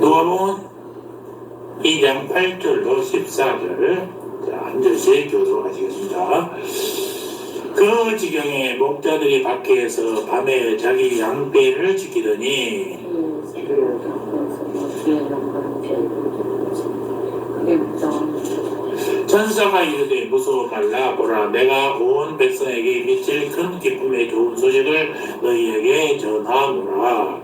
누가복음 2장 8절로 14절 한 절씩 교도하시겠습니다. 그 지경에 목자들이 밖에서 밤에 자기 양떼를 지키더니 천사가 이르되 무서워 말라. 보라, 내가 온 백성에게 미칠 큰 기쁨의 좋은 소식을 너희에게 전하노라.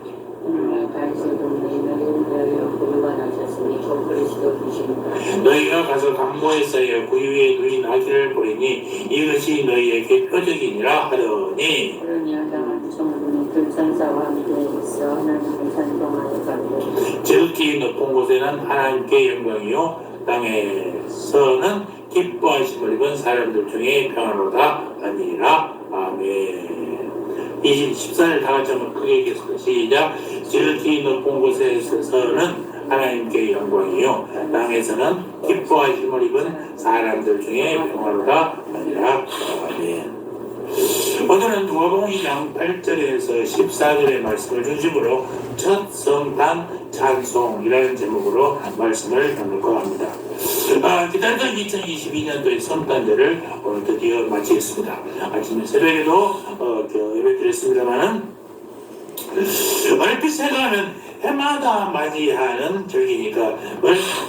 너희가 가서 강보에 쌓여 그 위에 누이 나귀를 보리니 이것이 너희에게 표적이니라 하더니 지극히 높은 곳에는 하나님께 영광이요 땅에서는 기뻐하심을 입은 사람들 중에 평안하다 아니라. 아멘. 14절 다 같이 한번 크게 읽겠습니다. 시작. 지극히 높은 곳에서는 하나님께 영광이요 땅에서는 기뻐하심을 입은 사람들 중에 평안하다 아니라. 아멘. 오늘은 누가복음 2장 8절에서 14절의 말씀을 중심으로 첫 성탄 찬송이라는 제목으로 말씀을 나눌까 합니다. 기다리던 2022년도의 성탄절을 오늘 드디어 마치겠습니다. 아침에 새벽에도 예배 드렸습니다만은 얼핏 생각하면 해마다 맞이하는 절기니까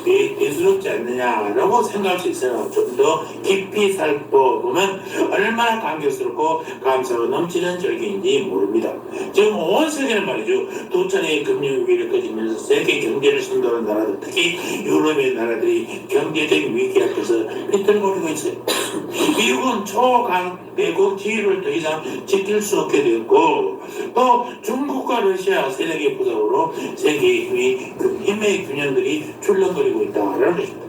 대수롭지 않느냐라고 생각할 수 있어요. 좀 더 깊이 살펴보면 얼마나 감격스럽고 감사가 넘치는 절기인지 모릅니다. 지금 온 세계는 말이죠. 두 차례의 금융위기를 꺼지면서 세계 경제를 선도하는 나라들, 특히 유럽의 나라들이 경제적인 위기 앞에서 비틀거리고 있어요. 미국은 초강대국 지위를 더 이상 지킬 수 없게 되었고, 또 중국과 러시아 세력의 부담으로 세계의 힘의 균형들이 출렁거리고 있다라는 것입니다.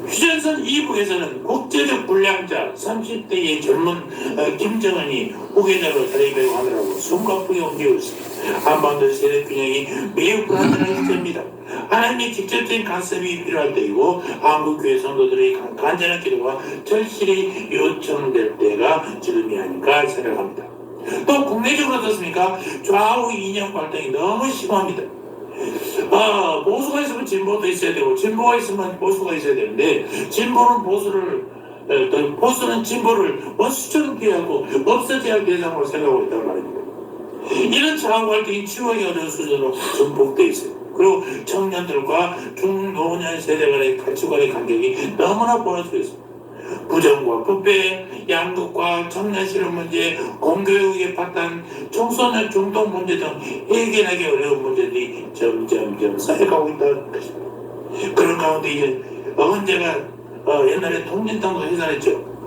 휴전선 이북에서는 국제적 불량자 30대의 젊은 김정은이 후계자로 자리매김 하느라고 숨가쁘게 옮기고 있습니다. 한반도 세력 균형이 매우 불안정한 시대입니다. 하나님의 직접적인 간섭이 필요할 때이고 한국교회 성도들의 간절한 기도가 절실히 요청될 때가 지금이 아닐까 생각합니다. 또 국내적으로 어떻습니까? 좌우 이념 갈등이 너무 심합니다. 보수가 있으면 진보도 있어야 되고 진보가 있으면 보수가 있어야 되는데 진보는 보수는 진보를 원수처럼 피하고 없어져야 할 대상으로 생각하고 있단 말입니다. 이런 좌우 갈등이 치유하기 어려운 수준으로 전복되어 있어요. 그리고 청년들과 중노년 세대 간의 가치관의 간격이 너무나 벌어져 있습니다. 부정과 부패, 양극화, 청년 실업 문제, 공교육의 파탄, 청소년 중독 문제 등 해결하기 어려운 문제들이 점점 쌓여가고 있다는 것입니다. 그런 가운데 이제 언제가 옛날에 통진당도 해산했죠.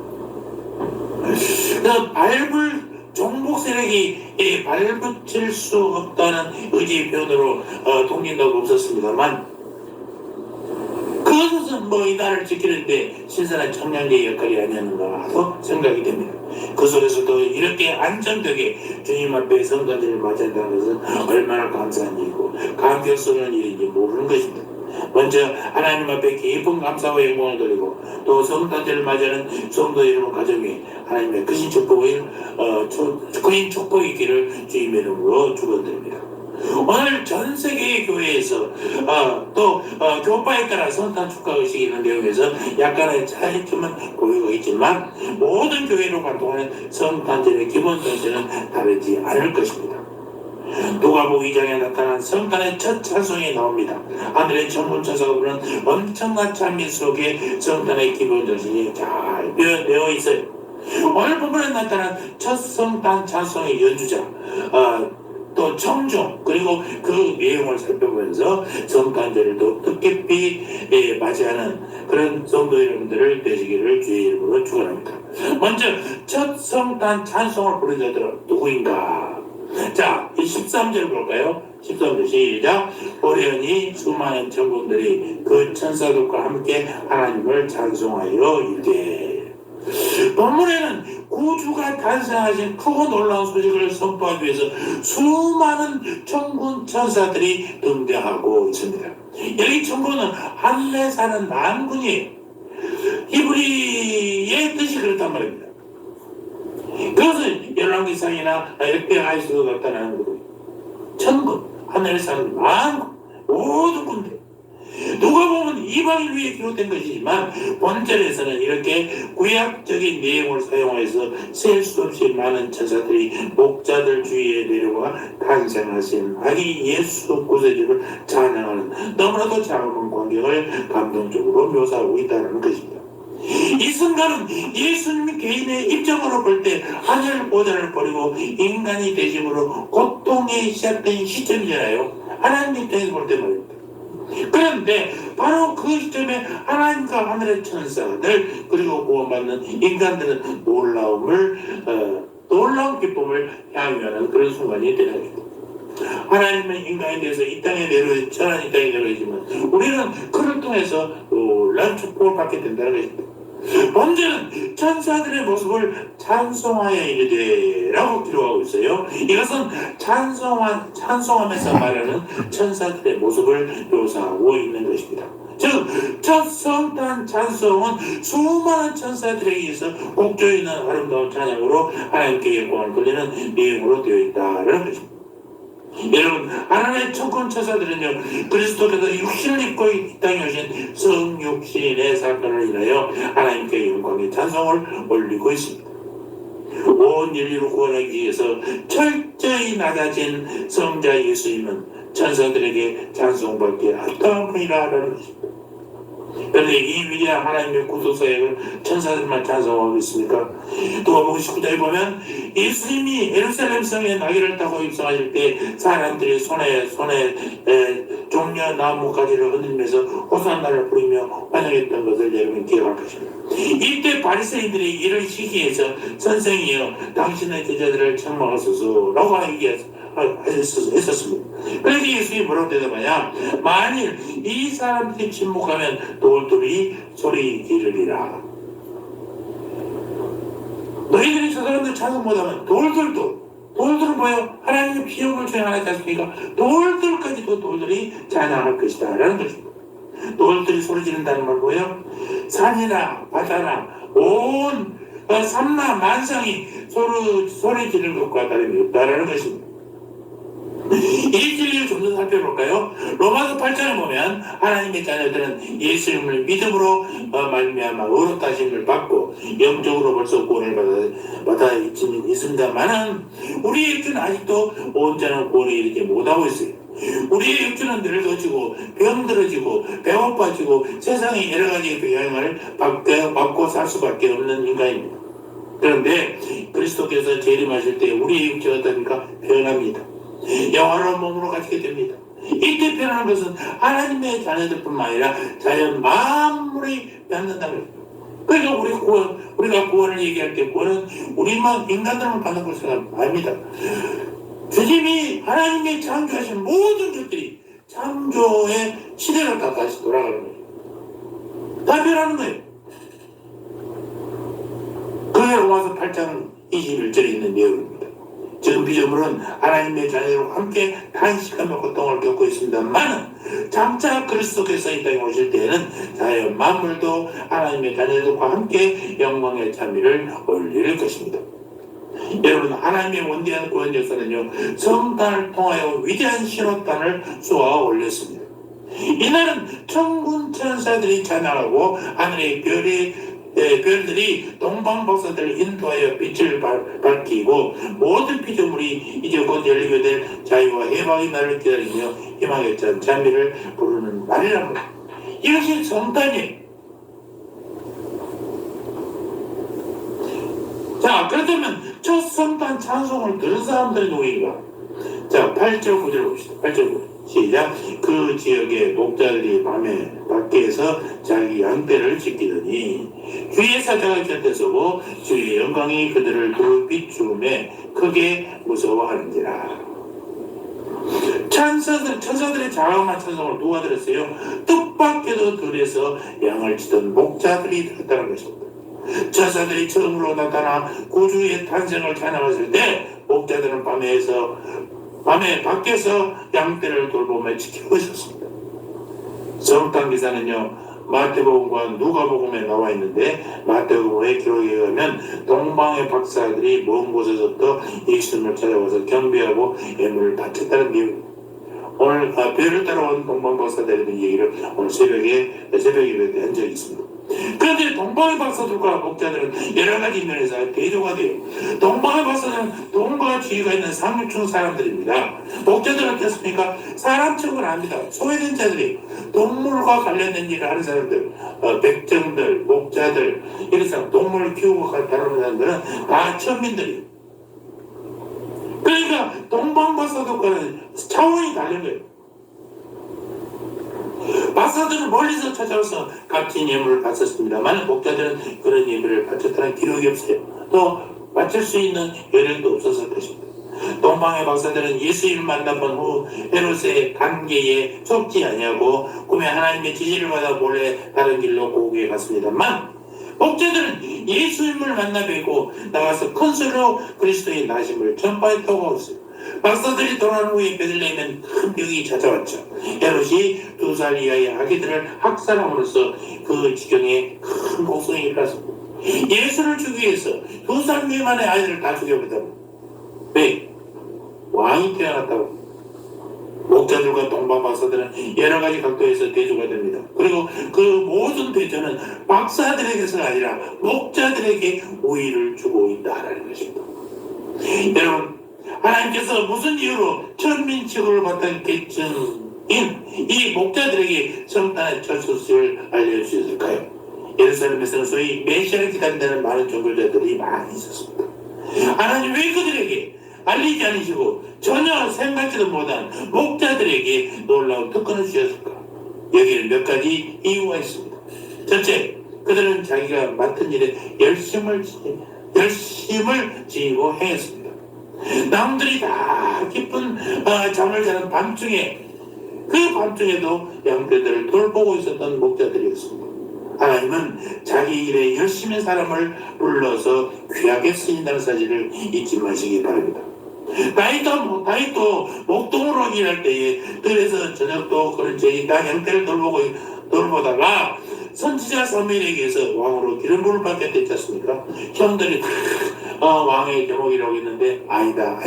종북 세력이 발붙일 수 없다는 의지의 표현으로 통진당도 없었습니다만 그것은 이 나라를 지키는데 신선한 청량제의 역할이 아니었는가 하고 생각이 됩니다. 그 속에서도 이렇게 안정되게 주님 앞에 성탄절을 맞이한다는 것은 얼마나 감사한 일이고 감격스러운 일인지 모르는 것입니다. 먼저 하나님 앞에 깊은 감사와 영광을 드리고 또 성탄절을 맞이하는 성도 여러분 가정에 하나님의 크신 축복이 있기를 주님의 이름으로 축원드립니다. 오늘 전 세계의 교회에서 또 교파에 따라 성탄 축하 의식이 있는 내용에서 약간의 차이점은 보이고 있지만 모든 교회로 활동하는 성탄절의 기본 정신은 다르지 않을 것입니다. 누가복음 2장에 나타난 성탄의 첫 찬송이 나옵니다. 하늘의 천군 천사가 부르는 엄청난 찬미 속에 성탄의 기본 정신이 잘 표현되어 있어요. 오늘 부분에 나타난 첫 성탄 찬송의 연주자 또 청중 그리고 그 내용을 살펴보면서 성탄절을 더 뜻깊이 맞이하는 그런 성도 여러분들을 되시기를 주의 이름으로 축원합니다. 먼저 첫 성탄 찬송을 부른 자들은 누구인가? 자, 13절 볼까요? 13절 시작. 호련히 수많은 천군들이 그 천사들과 함께 하나님을 찬송하여 이르되. 본문에는 구주가 탄생하신 크고 놀라운 소식을 선포하기 위해서 수많은 천군 천사들이 등장하고 있습니다. 여기 천군은 하늘에 사는 만군이에요. 히브리의 뜻이 그렇단 말입니다. 그것은 열왕기상이나 역대하에서도 나타나는 거고 천군, 하늘의 사람들 많고 모든 군대 누가 보면 이방인 위에 기록된 것이지만 본절에서는 이렇게 구약적인 내용을 사용해서 셀 수 없이 많은 천사들이 목자들 주위에 내려와 탄생하신 아기 예수 구세주를 찬양하는 너무나도 작은 광경을 감동적으로 묘사하고 있다는 것입니다. 이 순간은 예수님 개인의 입장으로 볼 때 하늘 보좌를 버리고 인간이 되심으로 고통이 시작된 시점이잖아요. 하나님 입장에서 볼 때 말입니다. 그런데 바로 그 시점에 하나님과 하늘의 천사들 그리고 구원받는 인간들은 놀라운 기쁨을 향유하는 그런 순간이 되는 것입니다. 하나님은 인간에 대해서 이 땅에 천한 이 땅에 내려오지만 우리는 그를 통해서 놀라운 축복을 받게 된다는 것입니다. 먼저는 천사들의 모습을 찬송하여 이르되라고 기록하고 있어요. 이것은 찬송하면서 말하는 천사들의 모습을 묘사하고 있는 것입니다. 즉, 첫 성탄 찬송은 수많은 천사들에 의해서 곡조 있는 아름다운 찬양으로 하나님께 영광을 돌리는 내용으로 되어 있다는 것입니다. 여러분, 하나님의 천군 천사들은요 그리스도께서 육신을 입고 이 땅에 오신 성육신의 사건을 인하여 하나님께 영광의 찬송을 올리고 있습니다. 온 인류를 구원하기 위해서 철저히 낮아진 성자 예수님은 천사들에게 찬송받기에 합당한 분이라는 것입니다. 그런데 이 위대한 하나님의 구속사역을 천사들만 찬송하고 있습니까? 누가복음 19장에 보면 예수님이 예루살렘 성에 나귀를 타고 입성하실 때 사람들이 손에 종려 나무 가지를 흔들면서 호산나를 부르며 환영했던 것을 여러분 기억할 것입니다. 이때 바리새인들이 이를 시기해서 선생이여 당신의 제자들을 책망하소서라고 했었습니다. 그래서 예수님이 뭐라고 대답하냐? 만일 이 사람들이 침묵하면 돌들이 소리 지르리라. 너희들이 저 사람들 찬송 못하면 돌들은 뭐예요? 하나님의 피용을 수행하지 않습니까? 돌들이 찬양할 것이다 라는 것입니다. 돌들이 소리 지른다는 말 뭐예요? 산이나 바다나 온 삼라 만상이 소리 지르는 것과 다름이 없다라는 것입니다. 이 진리를 좀 더 살펴볼까요? 로마서 8장에 보면 하나님의 자녀들은 예수님을 믿음으로 말미암아 의롭다 하심을 받고 영적으로 벌써 구원을 받아 있습니다만은 우리의 육체는 아직도 온전한 구원을 이르지 못하고 있어요. 우리의 육체는 늙어지고 병들어지고 배고파지고 세상의 여러 가지 영향을 받고 살 수밖에 없는 인간입니다. 그런데 그리스도께서 재림하실 때 우리의 육체가 어떻습니까? 변합니다. 영원한 몸으로 가지게 됩니다. 이때 변하는 것은 하나님의 자녀들뿐만 아니라 자연 만물이 변한다는 것입니다. 그러니까 우리가 구원을 얘기할 때 구원은 우리만 인간들만 받는 것은 아닙니다. 주님이 하나님의 창조하신 모든 것들이 창조의 시대가 다 다시 돌아가는 거예요. 다 변하는 거예요. 그게 로마서 8장 21절에 있는 내용입니다. 지금 비전물은 하나님의 자녀들과 함께 단식하며 고통을 겪고 있습니다만 장차 그리스도께서 이 땅에 오실 때에는 자연 만물도 하나님의 자녀들과 함께 영광의 찬미를 올릴 것입니다. 여러분, 하나님의 원대한 구원 역사는요 성탄을 통하여 위대한 신호탄을 쏘아 올렸습니다. 이날은 천군 천사들이 찬양하고 하늘의 별들이 동방 박사들을 인도하여 빛을 밝히고 모든 피조물이 이제 곧 열리게 될 자유와 해방의 날을 기다리며 희망에 찬 찬미를 부르는 날이라는 것. 이것이 성탄이에요. 자, 그렇다면 첫 성탄 찬송을 들은 사람들이 누구인가? 자, 8절 9절 봅시다. 8절 9절. 시작. 그 지역의 목자들이 밤에 밖에서 자기 양떼를 지키더니 주의 사자가 곁에 서고 주의 영광이 그들을 두루 비추매 크게 무서워하는지라. 천사들의 자그마한 찬송을 누가 들었어요? 뜻밖에도 들에서 양을 치던 목자들이 들었다는 것입니다. 천사들이 처음으로 나타나 구주의 탄생을 찬양했을 때 목자들은 밤에 밖에서 양떼를 돌보며 지키고 있었습니다. 성탄 기사는요 마태복음과 누가복음에 나와 있는데 마태복음의 기록에 의하면 동방의 박사들이 먼 곳에서부터 예수님을 찾아와서 경배하고 예물을 바쳤다는 내용입니다. 오늘 별을 따라온 동방 박사들에 대한 얘기를 오늘 새벽에 한 적이 있습니다. 그런데 동방의 박사들과 목자들은 여러 가지 면에서 대조가 돼요. 동방의 박사들은 돈과 지위가 있는 상류층 사람들입니다. 목자들은 어떻습니까? 사람층은 아닙니다. 소외된 자들이 동물과 관련된 일을 하는 사람들, 백정들, 목자들, 이런 사람, 동물을 키우고 다루는 사람들은 다 천민들이에요. 그러니까 동방 박사들과는 차원이 다른 거예요. 박사들은 멀리서 찾아와서 값진 예물을 바쳤습니다만 목자들은 그런 예물을 바쳤다는 기록이 없어요. 또 바칠 수 있는 여력도 없었을 것입니다. 동방의 박사들은 예수님을 만나본 후 헤롯의 관계에 속지 아니하고 꿈에 하나님의 지시를 받아 몰래 다른 길로 고국에 갔습니다만 목자들은 예수님을 만나 뵈고 나가서 큰 소리로 그리스도의 나심을 전파했다고 하고 있어요. 박사들이 돌아온 후에 베들레헴엔 큰 병이 찾아왔죠. 헤롯이 2살 이하의 아기들을 학살함으로써 그 지경에 큰 고성이 일어났습니다. 예수를 죽이기 위해서 2살 미만의 아이들을 다 죽여버렸다. 왜? 왕이 태어났다고. 목자들과 동방 박사들은 여러 가지 각도에서 대조가 됩니다. 그리고 그 모든 대조는 박사들에게서가 아니라 목자들에게 우위를 주고 있다라는 것입니다. 여러분, 하나님께서 무슨 이유로 천민 취급을 받던 계층인 이 목자들에게 성탄의 첫 소식을 알려주셨을까요? 예루살렘에서는 소위 메시아를 기다린다는 많은 종교자들이 많이 있었습니다. 하나님 왜 그들에게 알리지 않으시고 전혀 생각지도 못한 목자들에게 놀라운 특권을 주셨을까? 여기에는 몇 가지 이유가 있습니다. 첫째, 그들은 자기가 맡은 일에 열심을 지니고 행했습니다. 남들이 다 깊은 잠을 자는 밤중에 그 밤중에도 양떼들을 돌보고 있었던 목자들이었습니다. 하나님은 자기 일에 열심히 사람을 불러서 귀하게 쓰인다는 사실을 잊지 마시기 바랍니다. 다윗도 목동으로 일할 때에 들에서 저녁도 그런 죄인다 양떼를 돌보다가 선지자 사무엘에게 서 왕으로 기름 부음을 받게 됐지 않습니까? 형들이 왕의 제목이라고 했는데 아니다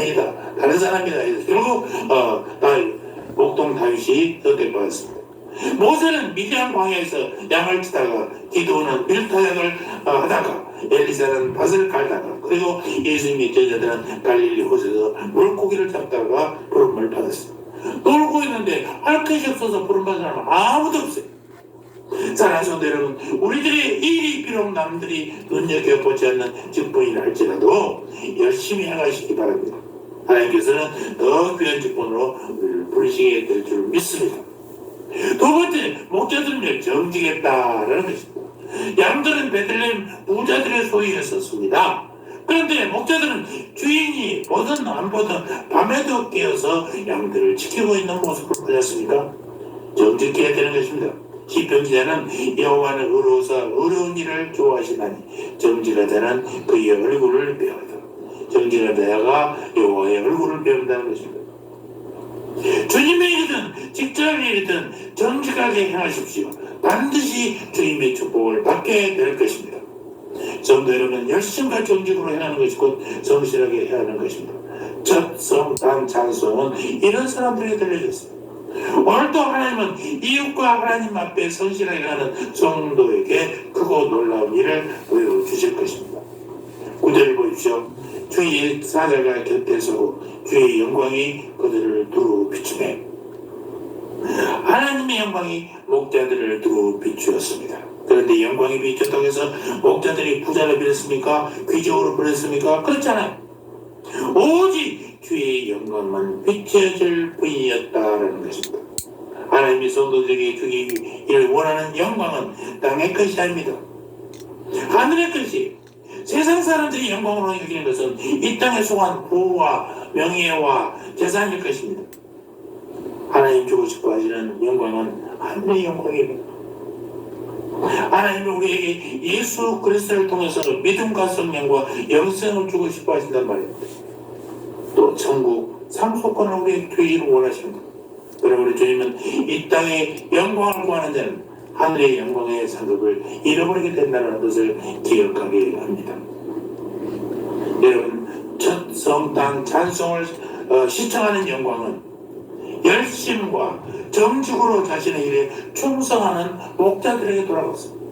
다른 사람이다 해서 결국 목동 다윗이 선택받았습니다. 모세는 미디안 광야에서 양을 치다가 기도는 밀타작을 하다가 엘리사는 밭을 갈다가 그리고 예수님의 제자들은 갈릴리 호수에서 물고기를 잡다가 부름을 받았습니다. 놀고 있는데 할 것이 없어서 부름받은 사람은 아무도 없어요. 사랑하는 성도 여러분, 우리들의 일이 비록 남들이 눈여겨보지 않는 직분이라 할지라도 열심히 행하시기 바랍니다. 하나님께서는 더 귀한 직분으로 부르시게 될 줄 믿습니다. 두 번째, 목자들은 정직했다라는 것입니다. 양들은 베들레헴 부자들의 소유였었습니다. 그런데 목자들은 주인이 보든 안 보든 밤에도 깨어서 양들을 지키고 있는 모습을 보셨습니까? 정직해야 되는 것입니다. 시편 기자는 여호와는 의로워서 어려운 일을 좋아하시나니 정직한 자는 그의 얼굴을 배우다. 정직한 자가 여호와의 얼굴을 배운다는 것입니다. 주님의 일이든 직장의 일이든 정직하게 행하십시오. 반드시 주님의 축복을 받게 될 것입니다. 성도 여러분, 열심과 정직으로 행하는 것이 곧 성실하게 해야 하는 것입니다. 첫 성탄 찬송은 이런 사람들에게 들려졌습니다. 오늘도 하나님은 이웃과 하나님 앞에 성실하게 하는 성도에게 크고 놀라운 일을 보여주실 것입니다. 9절을 보십시오. 주의 사자가 곁에 서고 주의 영광이 그들을 두루 비추매. 하나님의 영광이 목자들을 두루 비추었습니다. 그런데 영광이 비췄다고 해서 목자들이 부자로 빌었습니까? 귀족으로 빌었습니까? 그렇잖아요. 오직 주의 영광만 비춰질 뿐이었다라는 것입니다. 하나님이 성도들에게 주기를 원하는 영광은 땅의 것이 아닙니다. 하늘의 것이. 세상 사람들이 영광으로 여기는 것은 이 땅에 속한 부와 명예와 재산일 것입니다. 하나님 주고 싶어 하시는 영광은 하늘의 영광입니다. 하나님은 우리에게 예수 그리스도를 통해서 믿음과 성령과 영생을 주고 싶어 하신단 말입니다. 또 천국 상속권을 우리에게 주기를 원하십니다. 그러므로 우리 주님은 이 땅에 영광을 구하는 자는 하늘의 영광의 상급을 잃어버리게 된다는 것을 기억하게 합니다. 여러분, 첫 성탄 찬송을 시청하는 영광은 열심과 정직으로 자신의 일에 충성하는 목자들에게 돌아갔습니다.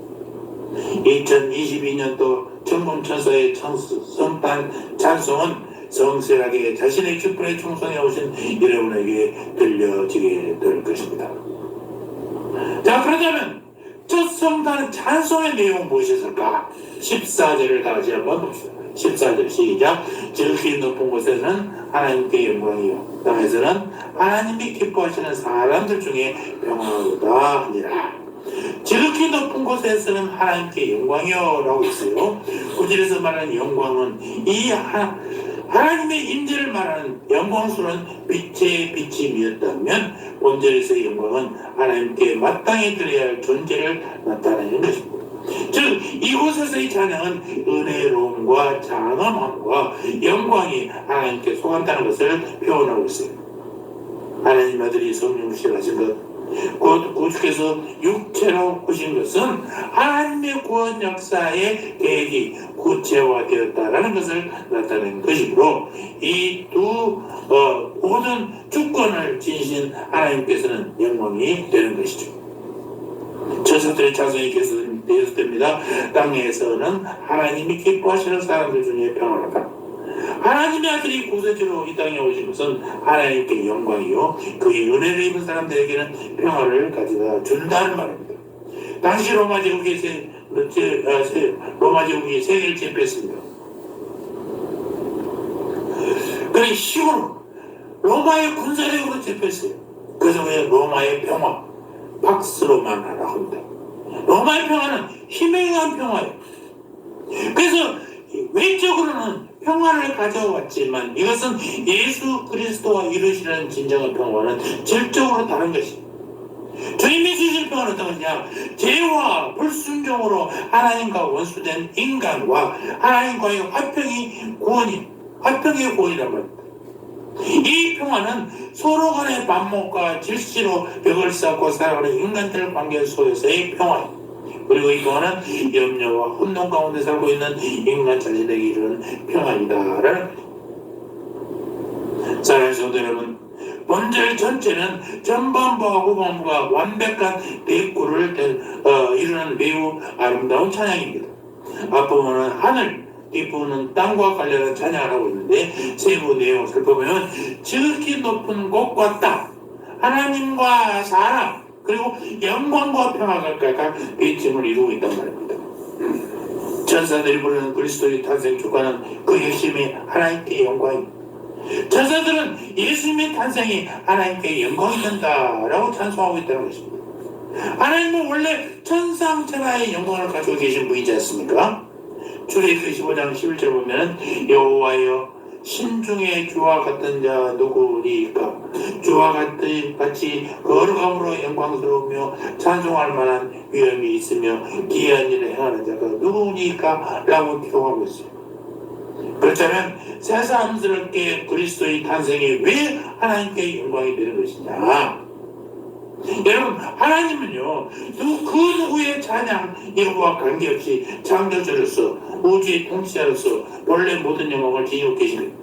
2022년도 정금천사의 성탄 찬송은 성실하게 자신의 기쁨에 충성해 오신 여러분에게 들려지게 될 것입니다. 자, 그렇다면 첫 성탄 찬송의 내용은 무엇이었을까? 14절을 다 같이 한번 봅시다. 14절 시작. 지극히 높은 곳에서는 하나님께 영광이요 땅에서는 하나님이 기뻐하시는 사람들 중에 평화로다 하니라. 지극히 높은 곳에서는 하나님께 영광이요 라고 있어요. 구절에서 말하는 영광은 이 하나님의 임재를 말하는 영광스러운 빛의 빛임이었다면, 본절에서의 영광은 하나님께 마땅히 드려야 할 존재를 나타내는 것입니다. 즉 이곳에서의 찬양은 은혜로움과 장엄함과 영광이 하나님께 속한다는 것을 표현하고 있어요. 하나님 아들이 성령시를 하신 것, 곧 구주께서 육체로 오신 것은 하나님의 구원 역사의 계획이 구체화되었다라는 것을 나타낸 것이므로 이 두 모든 주권을 지니신 하나님께서는 영광이 되는 것이죠. 천사들의 찬송이 계속됩니다. 땅에서는 하나님이 기뻐하시는 사람들 중에 평안하다. 하나님의 아들이 구세주로 이 땅에 오신 것은 하나님께 영광이요 그의 은혜를 입은 사람들에게는 평화를 가져다 준다는 말입니다. 당시 로마 제국이 세계를 제패했습니다. 그래 힘으로 로마의 군사력으로 제패했어요. 그래서 왜 로마의 평화 박스로만 하라 합니다. 로마의 평화는 힘에 의한 평화예요. 그래서 외적으로는 평화를 가져왔지만 이것은 예수 그리스도와 이루시는 진정한 평화는 질적으로 다른 것입니다. 주님이 주신 평화는 어떤 것이냐? 죄와 불순종으로 하나님과 원수된 인간과 하나님과의 화평의 구원이란 말입니다. 이 평화는 서로 간의 반목과 질시로 벽을 쌓고 살아가는 인간들 관계 속에서의 평화입니다. 그리고 이 평화는 염려와 혼돈 가운데 살고 있는 인간 자신에게 이르는 평화이다라는 것입니다. 사랑하는 성도 여러분, 본절 전체는 전반부와 후반부가 완벽한 대꾸를 이루는 매우 아름다운 찬양입니다. 앞부분은 하늘, 뒷부분은 땅과 관련한 찬양을 하고 있는데 세부 내용을 살펴보면 지극히 높은 곳과 땅, 하나님과 사람, 그리고 영광과 평화가 각각 배쯤을 이루고 있단 말입니다. 천사들이 부르는 그리스도의 탄생 주가는 그 핵심이 하나님께 영광입니다. 천사들은 예수님의 탄생이 하나님께 영광이 된다라고 찬송하고 있다는 것입니다. 하나님은 원래 천상천하의 영광을 가지고 계신 분이지 않습니까? 출애굽기 15장 11절 보면 여호와여 신중의 주와 같은 자 누구리까? 주와 같이 거룩함으로 영광스러우며 찬송할 만한 위엄이 있으며 기이한 일을 행하는 자가 누구니까? 라고 기록하고 있어요. 그렇다면 새삼스럽게 그리스도의 탄생이 왜 하나님께 영광이 되는 것이냐? 여러분, 하나님은요 그 누구의 찬양 이름과 관계없이 창조주로서 우주의 통치자로서 원래 모든 영광을 지니고 계십니다.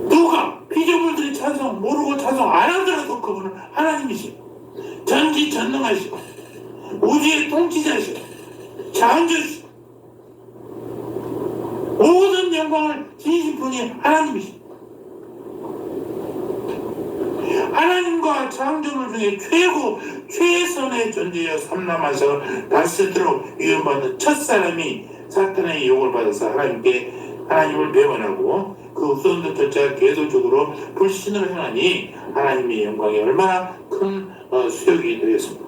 누가 피조물들이 찬송 모르고 찬송 안 하더라도 그분은 하나님이시고 전지전능하시고 우주의 통치자시고 창조주시고 모든 영광을 지니신 분이 하나님이시고 하나님과 창조물 중에 최선의 존재여 삼라만상을 다스리도록 위험받는 첫사람이 사탄의 유혹을 받아서 하나님을 배반하고 그 우선부터 계속적으로 불신을 행하니 하나님의 영광이 얼마나 큰 수욕이 되겠습니까?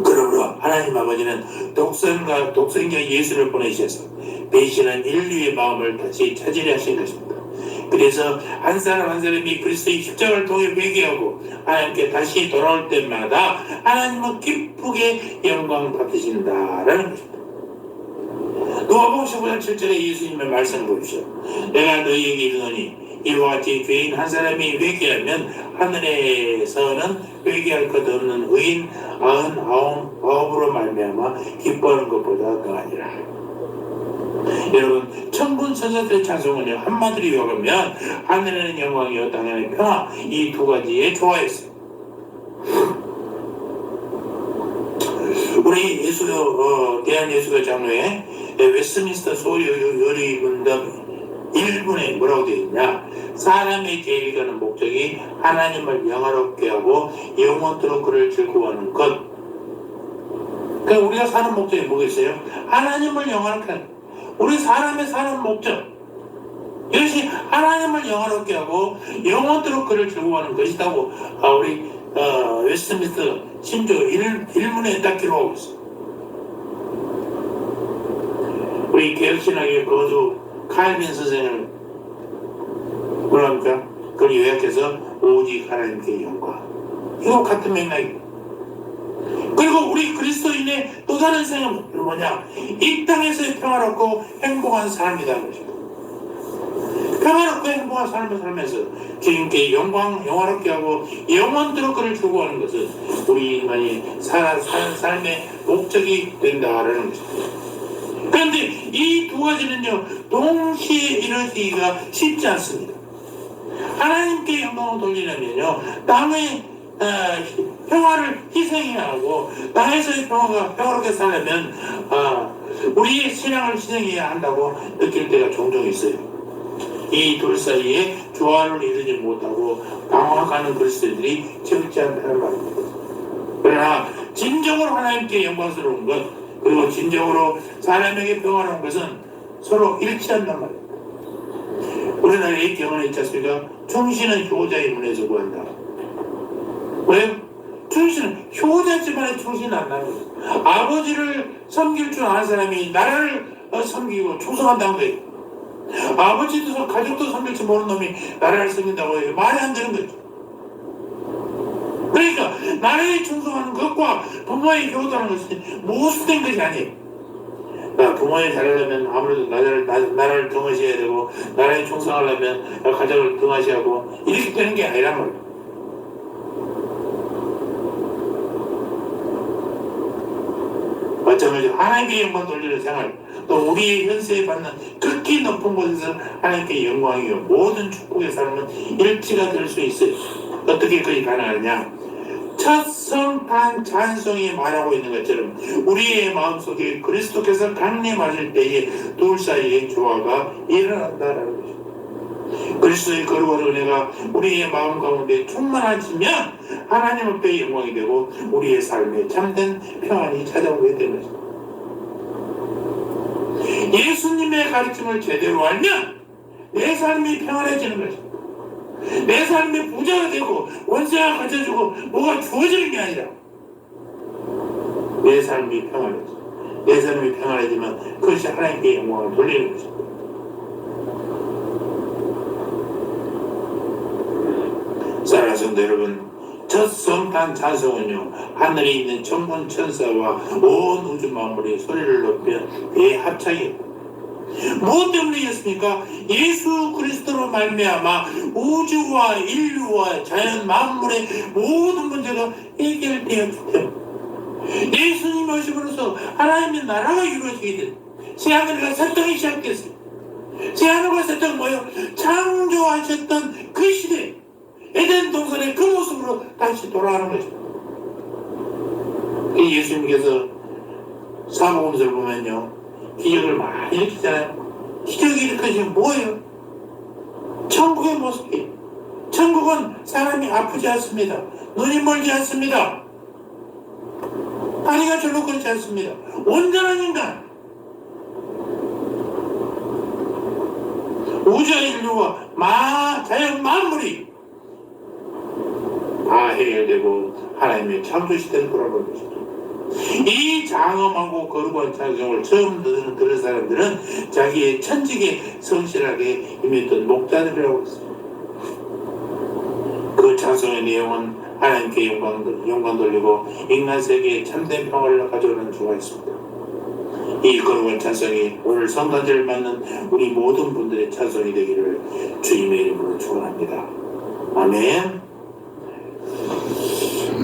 그러므로 하나님 아버지는 독생자 예수를 보내셔서 배신한 인류의 마음을 다시 찾으려 하신 것입니다. 그래서 한 사람 한 사람이 그리스도의 십자가를 통해 회개하고 하나님께 다시 돌아올 때마다 하나님은 기쁘게 영광 받으신다라는 것입니다. 누가복음 15장 7절에 예수님의 말씀을 보십시오. 내가 너희에게 이르노니 이와 같이 죄인 한 사람이 회개하면 하늘에서는 회개할 것 없는 의인 99으로 말미암아 기뻐하는 것보다 더하니라. 여러분, 천군 천사들의 찬송은요, 한마디로 요약하면 하늘에는 영광이요 땅에는 평화, 이 두 가지에 좋아했어요. 우리 대한예수교 장로회 웨스트민스터 소요리 문답 1분에 뭐라고 되어 있냐? 사람의 죄를 가는 목적이 하나님을 영화롭게 하고 영원토록 그를 즐거워하는 것. 그러니까 우리가 사는 목적이 뭐겠어요? 하나님을 영화롭게 하는, 우리 사람의 사는 목적, 이것이 하나님을 영화롭게 하고 영원토록 그를 즐거워하는 것이라고 우리 웨스트민스터 신조 1문에 딱 기록하고 있어요. 우리 개혁신학의 거두 칼빈 선생을 뭐랍니까? 그걸 요약해서 오직 하나님께 영광. 이거 같은 맥락이에요. 그리고 우리 그리스도인의 또 다른 생각은 뭐냐? 이 땅에서의 평화롭고 행복한 삶이라는 것입니다. 평화롭고 행복한 삶을 살면서 주님께 영화롭게 하고 영원토록 그를 추구하는 것은 우리 인간이 사는 삶의 목적이 된다라는 것입니다. 그런데 이 두 가지는요, 동시에 이루어지기가 쉽지 않습니다. 하나님께 영광을 돌리려면요, 땅의 평화를 희생해야 하고, 땅에서의 평화가 평화롭게 살려면 우리의 신앙을 희생해야 한다고 느낄 때가 종종 있어요. 이 둘 사이에 조화를 이루지 못하고 방황하는 그리스도인들이 적지 않다는 말입니다. 그러나 진정으로 하나님께 영광스러운 것, 그리고 진정으로 사람에게 평화로운 것은 서로 일치한단 말입니다. 우리나라의 경험이 있지 않습니까? 충신은 효자의 문에서 구한다. 왜요? 충신은 효자지만의 충신은 안 나는 거예요. 아버지를 섬길 줄 아는 사람이 나라를 섬기고 충성한다는 거예요. 아버지도 가족도 섬길지 모르는 놈이 나라를 섬긴다고 해요. 말이 안 되는 거죠. 그러니까 나라에 충성하는 것과 부모의 효도하는 것이 모순된 것이 아니에요. 부모에 잘하려면 아무래도 나라를 등하셔야 되고, 나라에 충성하려면 가족을 등하셔야 하고, 이렇게 되는 게 아니란 말이에요. 마찬가지로 하나님께 영광 돌리는 생활, 또 우리의 현세에 받는 극히 높은 곳에서 하나님께 영광이요 모든 축복의 삶은 일치가 될 수 있어요. 어떻게 그게 가능하냐? 첫 성탄 찬송이 말하고 있는 것처럼 우리의 마음속에 그리스도께서 강림하실 때에 둘 사이의 조화가 일어난다라는 것입니다. 그리스도의 거룩한 은혜가 우리의 마음 가운데 충만해지면 하나님 앞에 영광이 되고 우리의 삶에 참된 평안이 찾아오게 되는 것입니다. 예수님의 가르침을 제대로 알면 내 삶이 평안해지는 것입니다. 내 삶이 부자가 되고 원세가 갖춰주고 뭐가 주어지는 게 아니라 내 삶이 평안해져. 내 삶이 평안해지면 그것이 하나님께 영광을 돌리는 것입니다. 사랑하는 성도 여러분, 첫 성탄 찬송은요, 하늘에 있는 천군 천사와 온 우주 만물의 소리를 높여 대합창이에요. 무엇 때문이겠습니까? 예수 그리스도로 말미암아 우주와 인류와 자연 만물의 모든 문제가 해결되었기 때문에 예수님 오심으로써 하나님의 나라가 이루어지게 된 새하늘과 새 땅이 시작됐어요. 새하늘과 새 땅은 뭐예요? 창조하셨던 그 시대, 에덴 동산의 그 모습으로 다시 돌아가는 거죠. 예수님께서 사복음서를 보면요, 기적을 많이 일으키잖아요. 기적이 일으켜지면 뭐예요? 천국의 모습이에요. 천국은 사람이 아프지 않습니다. 눈이 멀지 않습니다. 다리가 절룩거리지 않습니다. 온전한 인간, 우주와 인류와 자연 만물이 다 해결되고 하나님의 창조시대를 돌아보는 것입니다. 이 장엄하고 거룩한 찬송을 처음 들은 사람들은 자기의 천직에 성실하게 임했던 목자들이라고 했습니다. 그 찬송의 내용은 하나님께 영광 돌리고 인간 세계에 참된 평화를 가져오는 주가 있습니다. 이 거룩한 찬송이 오늘 성탄절을 맞는 우리 모든 분들의 찬송이 되기를 주님의 이름으로 축원합니다. 아멘.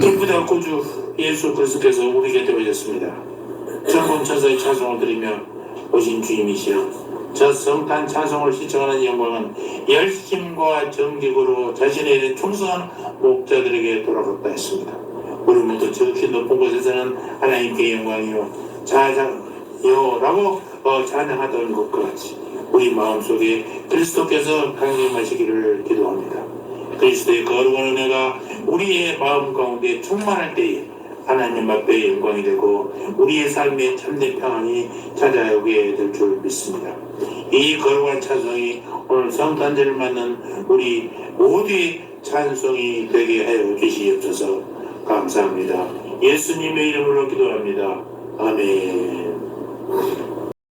기쁘다 구주 예수 그리스도께서 우리 곁에 오셨습니다. 천군 천사의 찬송을 드리며 오신 주님이시여, 저 성탄 찬송을 시청하는 영광은 열심과 정직으로 자신의 충성한 목자들에게 돌아갔다 했습니다. 우리 모두 저기 높은 곳에서는 하나님께 영광이요 자자요라고 찬양하던 것과 같이 우리 마음속에 그리스도께서 강림하시기를 기도합니다. 그리스도의 거룩한 은혜가 우리의 마음 가운데 충만할 때에 하나님 앞에 영광이 되고 우리의 삶에 참된 평안이 찾아오게 될 줄 믿습니다. 이 거룩한 찬송이 오늘 성탄절을 맞는 우리 모두의 찬송이 되게 하여 주시옵소서. 감사합니다. 예수님의 이름으로 기도합니다. 아멘.